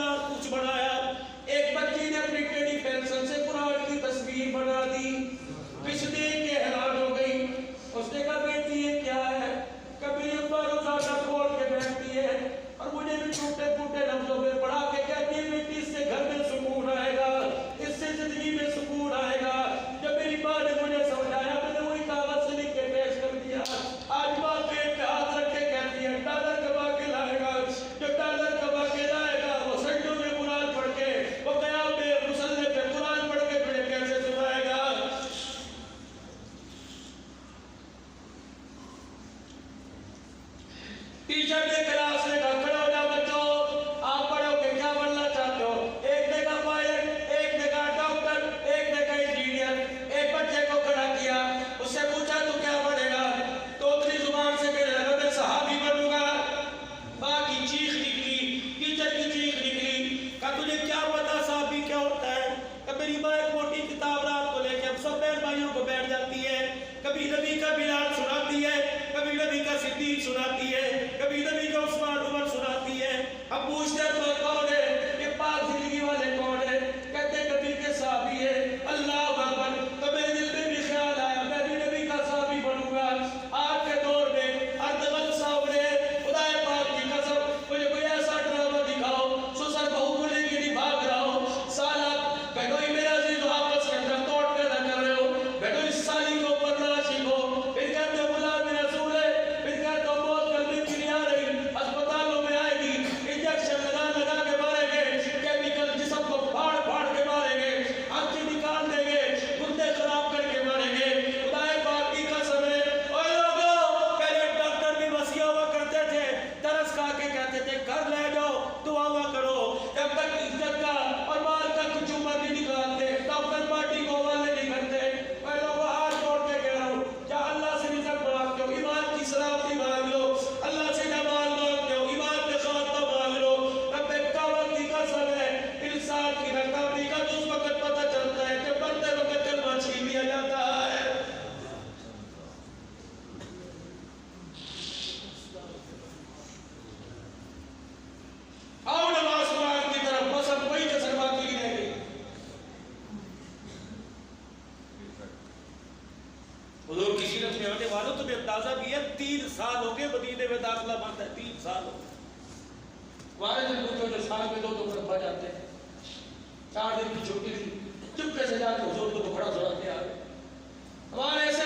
बना कुछ बनाया। एक बच्ची ने अपनी टेढ़ी पेंसिल से कुरान की तस्वीर बना दी। पिछ देख के हैरान हो गई। उसने कहा बेटी ये क्या है? कभी एक बार रोजाना खोल के बैठती है और मुझे भी टूटे फूटे लफ्जों में पढ़ा के कहती है बेटी इससे घर में सुकून आएगा, इससे जिंदगी में सुकून आएगा। जब मेरी माँ ने मुझे समझाया मैंने वही कागज से लिख के पेश कर दिया। आज माँ पेट पे हाथ रख के कहती है डॉलर कमा के लाएगा, जो डॉलर कमा के लाएगा वो सजदों में कुरान पढ़ के, वो क़याम में मुसल्ले पे कुरान पढ़ के तुझे कैसे सुनाएगा। टीचर ने क्लास में कहा खड़े हो जाओ बच्चों, आप पढ़ोगे क्या बनना चाहते हो? एक ने कहा पायलट, एक ने कहा डॉक्टर, एक ने कहा इंजीनियर। एक बच्चे को खड़ा किया, उससे पूछा तू क्या बनेगा? तो अपनी जुबान से कहने लगा मैं सहाबी बनूंगा। माँ की चीख निकली, टीचर की चीख निकली। कहा तुझे क्या पता सहाबी क्या होता है? कहा मेरी माँ एक मोटी किताब रात को लेके हम सब बहन भाइयों को बैठ जाती है, कभी नबी का बिलाल सुनाती है, कभी नबी का सिद्दीक सुनाती है, कभी नबी का उस्मान उमर सुनाती है। अब पूछते हैं तो कौन है? ये पाक जिंदगी वाले कौन है? कहते नबी के सहाबी है। अल्लाह अकबर। तो मेरे दिल में भी ख्याल आया मैं भी नबी का सहाबी बनूंगा। आज के दौर में अर्दगल साहब ने खुदा पाक की कसम मुझे कोई ऐसा ड्रामा दिखाओ ससुर बहू को लेके नहीं भाग रहा हो, साला बेटोई मेरा अजीज आपस के अंदर तोड़ पैदा कर रहे हो, बेटो इस साली के ऊपर ना सीखो। फिर कहते हो गुलाम रसूल है, फिर कहते हो मौत करने की नहीं आ रही, अस्पतालों में आएगी, इंजेक्शन लगा लगा के मारेंगे, केमिकल जिस्म को फाड़ फाड़ के मारेंगे, आंखें निकाल देंगे, गुर्दे खराब करके मारेंगे। खुदाए पाक की कसम है। ओए लोगों, पहले डॉक्टर भी वसिया हुआ करते थे, तरस खा के कहते थे घर ले जाओ दुआवा करो, जब तक इज्जत का और माल का कुछ उम्र नहीं निकालते डॉक्टर पार्टी को हवाले नहीं करते। ओए लोगों, हाथ जोड़ के कह रहा हूँ क्या अल्लाह से रिज़्क़ मांगते हो ईमान की सलामती मांग लो, अल्लाह से जमाल मांगते हो ईमान के खात्मा मांग लो। रब्बे काबा की कसम है इंसान की नाकामी का तो उस वक्त पता चलता है कि मरते वक्त कलमा छीन लिया जाता है। आओ नमाज कुरान की तरफ, बस अब वही कसर बाकी रह गई। हुजूर की सीरत में आने वालों तुम्हें अंदाजा भी है 3 साल हो गए मदीने में दाखिला बंद है, 3 साल हो गए। वारे दिन पूछो जो साल में 2 मरतबा जाते हैं, 4 दिन की छुट्टी थी, चुपके से जाके हुजूर को खड़ा सुनाते आ गए। हमारे ऐसे